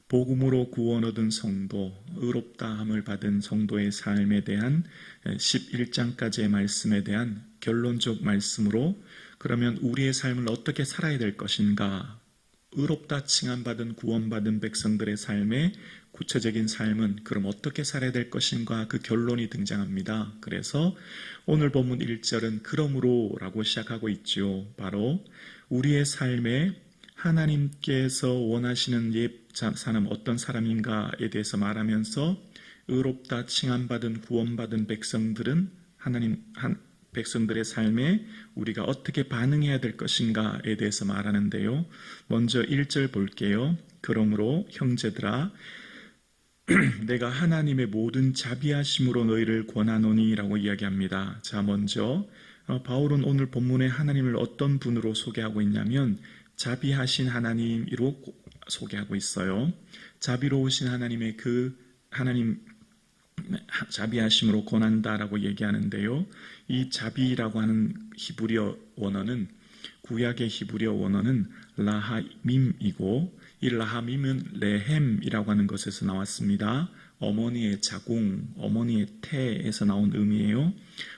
복음으로 구원 얻은 성도, 의롭다함을 받은 성도의 삶에 대한 11장까지의 말씀에 대한 결론적 말씀으로 그러면 우리의 삶을 어떻게 살아야 될 것인가? 의롭다 칭함받은 구원받은 백성들의 삶의 구체적인 삶은 그럼 어떻게 살아야 될 것인가? 그 결론이 등장합니다. 그래서 오늘 본문 1절은 그러므로 라고 시작하고 있죠. 바로 우리의 삶에 하나님께서 원하시는 사람 어떤 사람인가에 대해서 말하면서 의롭다 칭함받은 구원받은 백성들은 백성들의 삶에 우리가 어떻게 반응해야 될 것인가에 대해서 말하는데요. 먼저 1절 볼게요. 그러므로 형제들아 내가 하나님의 모든 자비하심으로 너희를 권하노니 라고 이야기합니다. 자, 먼저 바울은 오늘 본문에 하나님을 어떤 분으로 소개하고 있냐면 자비하신 하나님으로 소개하고 있어요. 자비로우신 하나님의 하나님 자비하심으로 권한다라고 얘기하는데요. 이 자비라고 하는 히브리어 원어는 구약의 히브리어 원어는 라하밈이고 이 라하밈은 레헴이라고 하는 것에서 나왔습니다. 어머니의 자궁, 어머니의 태에서 나온 의미예요.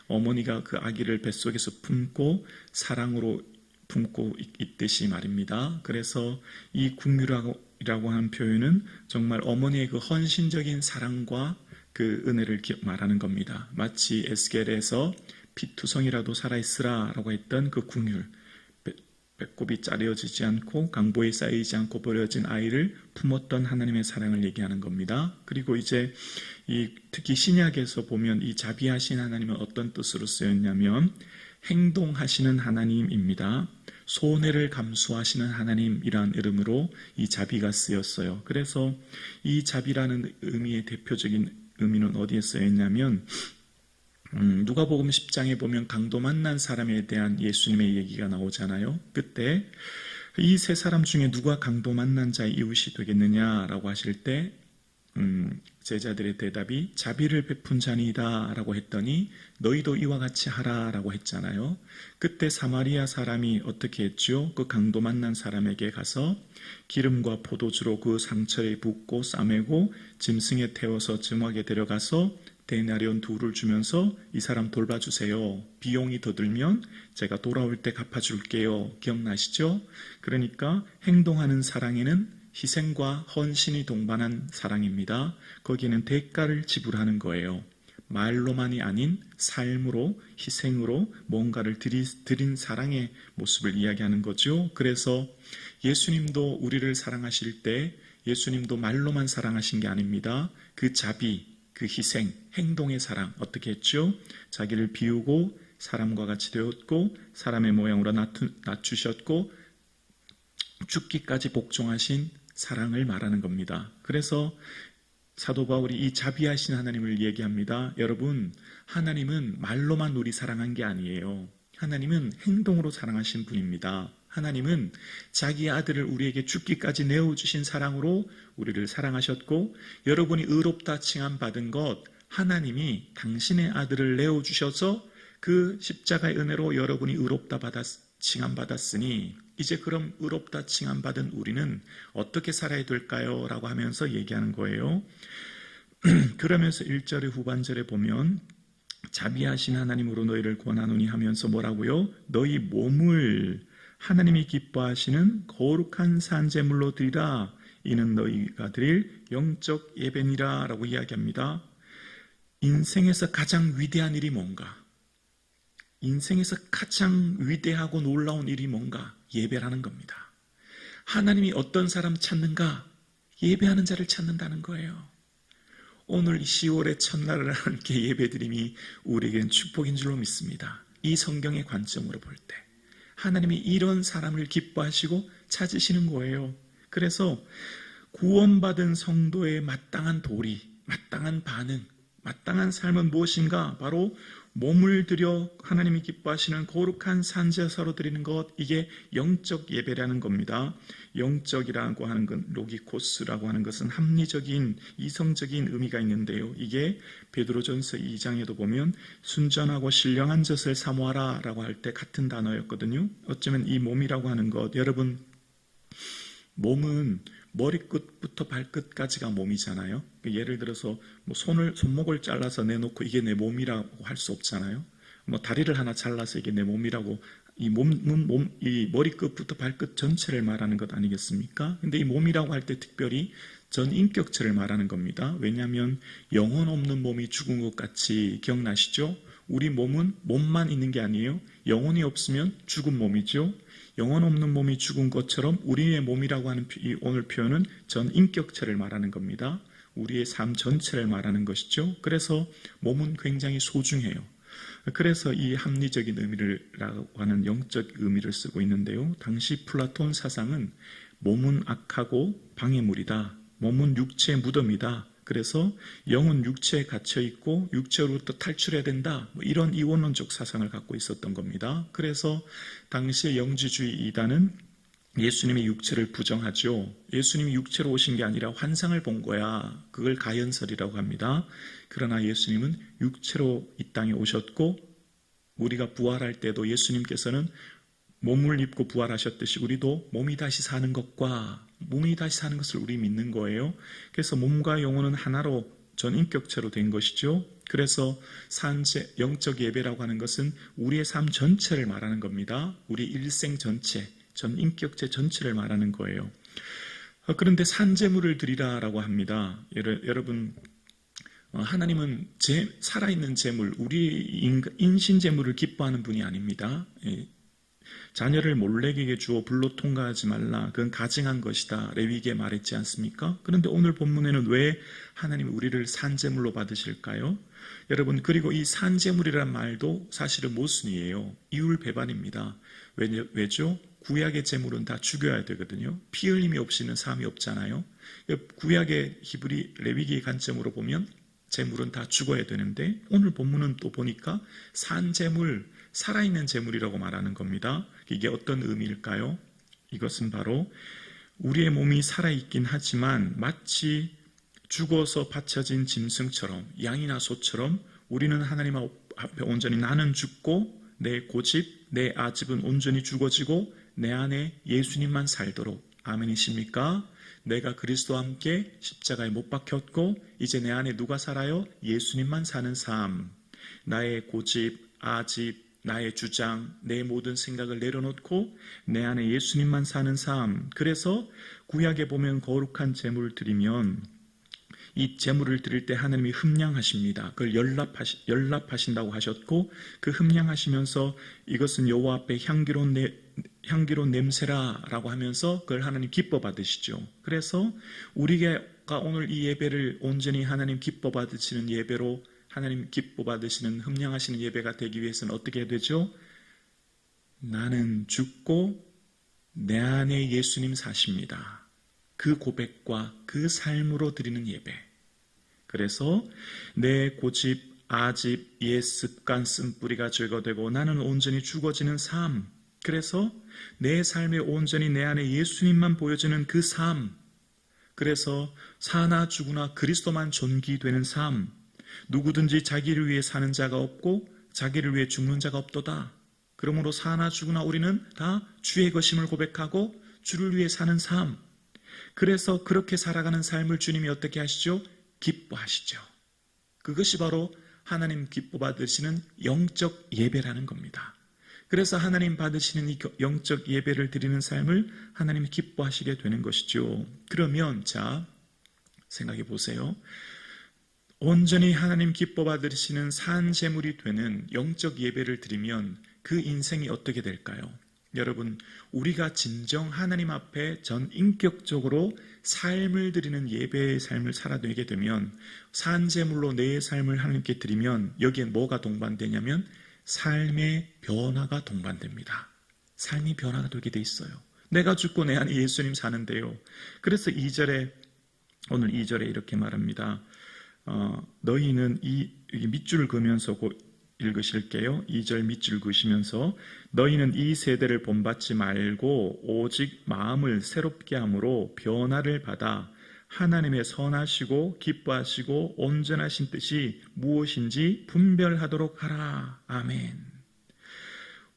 어머니가 그 아기를 뱃속에서 품고 사랑으로 품고 있듯이 말입니다. 그래서 이 궁유라고 하는 표현은 정말 어머니의 그 헌신적인 사랑과 그 은혜를 말하는 겁니다. 마치 에스겔에서 피투성이라도 살아있으라 라고 했던 그 궁율, 배꼽이 짜려지지 않고 강보에 쌓이지 않고 버려진 아이를 품었던 하나님의 사랑을 얘기하는 겁니다. 그리고 이제 특히 신약에서 보면 이 자비하신 하나님은 어떤 뜻으로 쓰였냐면 행동하시는 하나님입니다. 손해를 감수하시는 하나님이란 이름으로 이 자비가 쓰였어요. 그래서 이 자비라는 의미의 대표적인 의미는 어디에 쓰여있냐면 누가복음 10장에 보면 강도 만난 사람에 대한 예수님의 얘기가 나오잖아요. 그때 이 세 사람 중에 누가 강도 만난 자의 이웃이 되겠느냐라고 하실 때 제자들의 대답이 자비를 베푼 자니이다 라고 했더니 너희도 이와 같이 하라 라고 했잖아요. 그때 사마리아 사람이 어떻게 했죠? 그 강도 만난 사람에게 가서 기름과 포도주로 그 상처에 붓고 싸매고 짐승에 태워서 증막에 데려가서 데나리온 2를 주면서 이 사람 돌봐주세요. 비용이 더 들면 제가 돌아올 때 갚아줄게요. 기억나시죠? 그러니까 행동하는 사랑에는 희생과 헌신이 동반한 사랑입니다. 거기에는 대가를 지불하는 거예요. 말로만이 아닌 삶으로, 희생으로 뭔가를 드린 사랑의 모습을 이야기하는 거죠. 그래서 예수님도 우리를 사랑하실 때 예수님도 말로만 사랑하신 게 아닙니다. 그 자비, 그 희생, 행동의 사랑 어떻게 했죠? 자기를 비우고 사람과 같이 되었고 사람의 모양으로 낮추셨고 죽기까지 복종하신 사랑을 말하는 겁니다. 그래서 사도 바울이 이 자비하신 하나님을 얘기합니다. 여러분, 하나님은 말로만 우리 사랑한 게 아니에요. 하나님은 행동으로 사랑하신 분입니다. 하나님은 자기 아들을 우리에게 죽기까지 내어주신 사랑으로 우리를 사랑하셨고 여러분이 의롭다 칭함받은 것 하나님이 당신의 아들을 내어주셔서 그 십자가의 은혜로 여러분이 의롭다 칭함받았으니 이제 그럼 의롭다 칭함받은 우리는 어떻게 살아야 될까요? 라고 하면서 얘기하는 거예요. 그러면서 1절의 후반절에 보면 자비하신 하나님으로 너희를 권하노니 하면서 뭐라고요? 너희 몸을 하나님이 기뻐하시는 거룩한 산제물로 드리라. 이는 너희가 드릴 영적 예배니라 라고 이야기합니다. 인생에서 가장 위대한 일이 뭔가? 인생에서 가장 위대하고 놀라운 일이 뭔가? 예배라는 겁니다. 하나님이 어떤 사람 찾는가? 예배하는 자를 찾는다는 거예요. 오늘 10월의 첫날을 함께 예배드림이 우리에겐 축복인 줄로 믿습니다. 이 성경의 관점으로 볼 때 하나님이 이런 사람을 기뻐하시고 찾으시는 거예요. 그래서 구원받은 성도의 마땅한 도리, 마땅한 반응, 마땅한 삶은 무엇인가? 바로 몸을 들여 하나님이 기뻐하시는 거룩한 산제사로 드리는 것, 이게 영적 예배라는 겁니다. 영적이라고 하는 건 로기코스라고 하는 것은 합리적인 이성적인 의미가 있는데요. 이게 베드로전서 2장에도 보면 순전하고 신령한 젖을 사모하라 라고 할 때 같은 단어였거든요. 어쩌면 이 몸이라고 하는 것, 여러분 몸은 머리끝부터 발끝까지가 몸이잖아요. 예를 들어서 뭐 손목을 잘라서 내놓고 이게 내 몸이라고 할 수 없잖아요. 뭐 다리를 하나 잘라서 이게 내 몸이라고, 이 이 머리끝부터 발끝 전체를 말하는 것 아니겠습니까? 근데 이 몸이라고 할 때 특별히 전 인격체를 말하는 겁니다. 왜냐하면 영혼 없는 몸이 죽은 것 같이 기억나시죠? 우리 몸은 몸만 있는 게 아니에요. 영혼이 없으면 죽은 몸이죠. 영혼 없는 몸이 죽은 것처럼 우리의 몸이라고 하는 오늘 표현은 전 인격체를 말하는 겁니다. 우리의 삶 전체를 말하는 것이죠. 그래서 몸은 굉장히 소중해요. 그래서 이 합리적인 의미라고 하는 영적 의미를 쓰고 있는데요. 당시 플라톤 사상은 몸은 악하고 방해물이다. 몸은 육체의 무덤이다. 그래서 영은 육체에 갇혀있고 육체로부터 탈출해야 된다. 이런 이원론적 사상을 갖고 있었던 겁니다. 그래서 당시의 영지주의 이단은 예수님의 육체를 부정하죠. 예수님이 육체로 오신 게 아니라 환상을 본 거야. 그걸 가연설이라고 합니다. 그러나 예수님은 육체로 이 땅에 오셨고 우리가 부활할 때도 예수님께서는 몸을 입고 부활하셨듯이 우리도 몸이 다시 사는 것을 우리 믿는 거예요. 그래서 몸과 영혼은 하나로 전인격체로 된 것이죠. 그래서 산재, 영적 예배라고 하는 것은 우리의 삶 전체를 말하는 겁니다. 우리 일생 전체, 전인격체 전체를 말하는 거예요. 그런데 산재물을 드리라라고 합니다. 여러분, 하나님은 살아있는 재물, 우리 인신 재물을 기뻐하는 분이 아닙니다. 자녀를 몰래에게 주어 불로 통과하지 말라. 그건 가증한 것이다. 레위기에 말했지 않습니까? 그런데 오늘 본문에는 왜 하나님이 우리를 산재물로 받으실까요? 여러분, 그리고 이 산재물이라는 말도 사실은 모순이에요. 이율배반입니다. 왜죠? 구약의 재물은 다 죽여야 되거든요. 피 흘림이 없이는 삶이 없잖아요. 구약의 히브리 레위기 관점으로 보면 재물은 다 죽어야 되는데 오늘 본문은 또 보니까 산재물, 살아있는 재물이라고 말하는 겁니다. 이게 어떤 의미일까요? 이것은 바로 우리의 몸이 살아있긴 하지만 마치 죽어서 바쳐진 짐승처럼, 양이나 소처럼 우리는 하나님 앞에 온전히 나는 죽고 내 고집, 내 아집은 온전히 죽어지고 내 안에 예수님만 살도록. 아멘이십니까? 내가 그리스도와 함께 십자가에 못 박혔고 이제 내 안에 누가 살아요? 예수님만 사는 삶. 나의 고집, 아집, 나의 주장, 내 모든 생각을 내려놓고 내 안에 예수님만 사는 삶. 그래서 구약에 보면 거룩한 제물을 드리면 이 제물을 드릴 때 하나님이 흠량하십니다. 그걸 연락하신다고 하셨고 그 흠량하시면서 이것은 여호와 앞에 향기로운 냄새라라고 하면서 그걸 하나님 기뻐 받으시죠. 그래서 우리가 오늘 이 예배를 온전히 하나님 기뻐 받으시는 예배로 하나님 기뻐 받으시는 흠량하시는 예배가 되기 위해서는 어떻게 해야 되죠? 나는 죽고 내 안에 예수님 사십니다. 그 고백과 그 삶으로 드리는 예배. 그래서 내 고집, 아집, 옛 습관, 쓴뿌리가 제거되고 나는 온전히 죽어지는 삶. 그래서 내 삶에 온전히 내 안에 예수님만 보여지는 그 삶. 그래서 사나 죽으나 그리스도만 존귀되는 삶. 누구든지 자기를 위해 사는 자가 없고 자기를 위해 죽는 자가 없도다. 그러므로 사나 죽으나 우리는 다 주의 것임을 고백하고 주를 위해 사는 삶. 그래서 그렇게 살아가는 삶을 주님이 어떻게 하시죠? 기뻐하시죠. 그것이 바로 하나님 기뻐 받으시는 영적 예배라는 겁니다. 그래서 하나님 받으시는 이 영적 예배를 드리는 삶을 하나님이 기뻐하시게 되는 것이죠. 그러면 자, 생각해 보세요. 온전히 하나님 기뻐 받으시는 산제물이 되는 영적 예배를 드리면 그 인생이 어떻게 될까요? 여러분, 우리가 진정 하나님 앞에 전 인격적으로 삶을 드리는 예배의 삶을 살아내게 되면 산제물로 내 삶을 하나님께 드리면 여기에 뭐가 동반되냐면 삶의 변화가 동반됩니다. 삶이 변화가 되게 돼 있어요. 내가 죽고 내 안에 예수님 사는데요. 그래서 오늘 2절에 이렇게 말합니다. 너희는 이 밑줄 그으면서 읽으실게요. 2절 밑줄 그으시면서 너희는 이 세대를 본받지 말고 오직 마음을 새롭게 함으로 변화를 받아 하나님의 선하시고 기뻐하시고 온전하신 뜻이 무엇인지 분별하도록 하라. 아멘.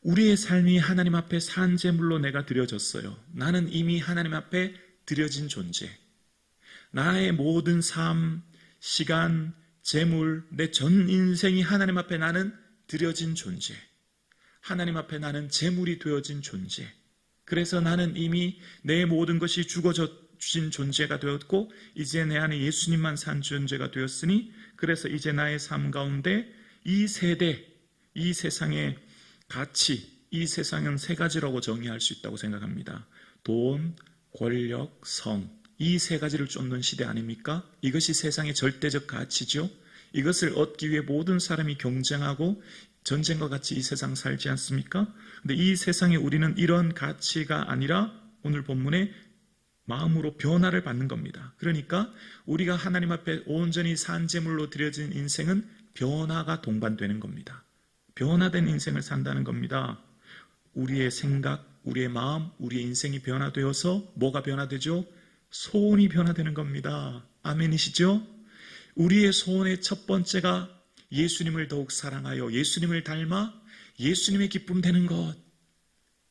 우리의 삶이 하나님 앞에 산제물로 내가 드려졌어요. 나는 이미 하나님 앞에 드려진 존재. 나의 모든 삶, 시간, 재물, 내 전 인생이 하나님 앞에 나는 드려진 존재. 하나님 앞에 나는 재물이 되어진 존재. 그래서 나는 이미 내 모든 것이 주어진 존재가 되었고 이제 내 안에 예수님만 산 존재가 되었으니 그래서 이제 나의 삶 가운데 이 세대, 이 세상의 가치, 이 세상은 세 가지라고 정의할 수 있다고 생각합니다. 돈, 권력, 성. 이 세 가지를 쫓는 시대 아닙니까? 이것이 세상의 절대적 가치죠. 이것을 얻기 위해 모든 사람이 경쟁하고 전쟁과 같이 이 세상 살지 않습니까? 근데 이 세상에 우리는 이런 가치가 아니라 오늘 본문에 마음으로 변화를 받는 겁니다. 그러니까 우리가 하나님 앞에 온전히 산 제물로 드려진 인생은 변화가 동반되는 겁니다. 변화된 인생을 산다는 겁니다. 우리의 생각, 우리의 마음, 우리의 인생이 변화되어서 뭐가 변화되죠? 소원이 변화되는 겁니다. 아멘이시죠? 우리의 소원의 첫 번째가 예수님을 더욱 사랑하여 예수님을 닮아 예수님의 기쁨 되는 것.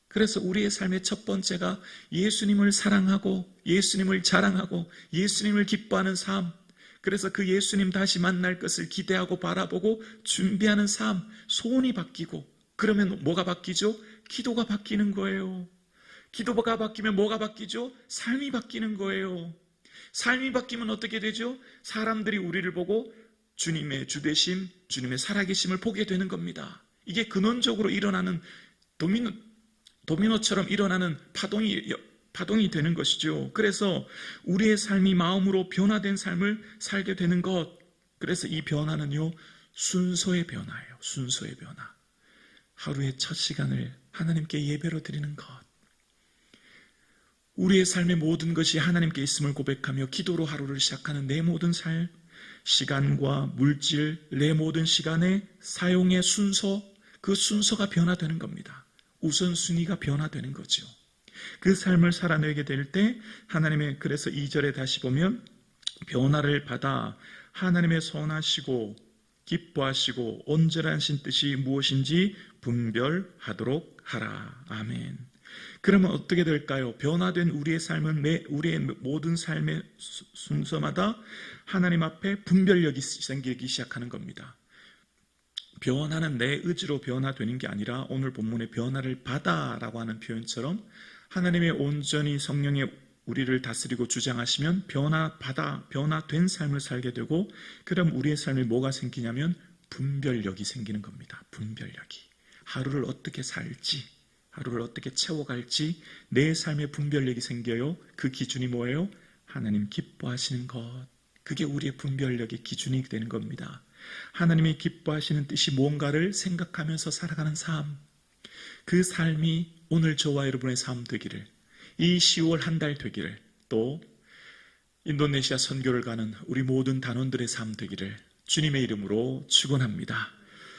그래서 우리의 삶의 첫 번째가 예수님을 사랑하고 예수님을 자랑하고 예수님을 기뻐하는 삶. 그래서 그 예수님 다시 만날 것을 기대하고 바라보고 준비하는 삶. 소원이 바뀌고 그러면 뭐가 바뀌죠? 기도가 바뀌는 거예요. 기도가 바뀌면 뭐가 바뀌죠? 삶이 바뀌는 거예요. 삶이 바뀌면 어떻게 되죠? 사람들이 우리를 보고 주님의 주되심, 주님의 살아계심을 보게 되는 겁니다. 이게 근원적으로 일어나는 도미노처럼 일어나는 파동이 되는 것이죠. 그래서 우리의 삶이 마음으로 변화된 삶을 살게 되는 것. 그래서 이 변화는요, 순서의 변화예요. 순서의 변화. 하루의 첫 시간을 하나님께 예배로 드리는 것. 우리의 삶의 모든 것이 하나님께 있음을 고백하며 기도로 하루를 시작하는 내 모든 삶, 시간과 물질, 내 모든 시간의 사용의 순서, 그 순서가 변화되는 겁니다. 우선순위가 변화되는 거죠. 그 삶을 살아내게 될 때 하나님의, 그래서 2절에 다시 보면 변화를 받아 하나님의 선하시고 기뻐하시고 온전하신 뜻이 무엇인지 분별하도록 하라. 아멘. 그러면 어떻게 될까요? 변화된 우리의 삶은 우리의 모든 삶의 순서마다 하나님 앞에 분별력이 생기기 시작하는 겁니다. 변화는 내 의지로 변화되는 게 아니라 오늘 본문의 변화를 받아라고 하는 표현처럼 하나님의 온전히 성령의 우리를 다스리고 주장하시면 변화된 삶을 살게 되고 그럼 우리의 삶에 뭐가 생기냐면 분별력이 생기는 겁니다. 분별력이. 하루를 어떻게 살지, 하루를 어떻게 채워갈지 내 삶의 분별력이 생겨요. 그 기준이 뭐예요? 하나님 기뻐하시는 것. 그게 우리의 분별력의 기준이 되는 겁니다. 하나님이 기뻐하시는 뜻이 뭔가를 생각하면서 살아가는 삶. 그 삶이 오늘 저와 여러분의 삶 되기를, 이 10월 한 달 되기를, 또 인도네시아 선교를 가는 우리 모든 단원들의 삶 되기를 주님의 이름으로 축원합니다.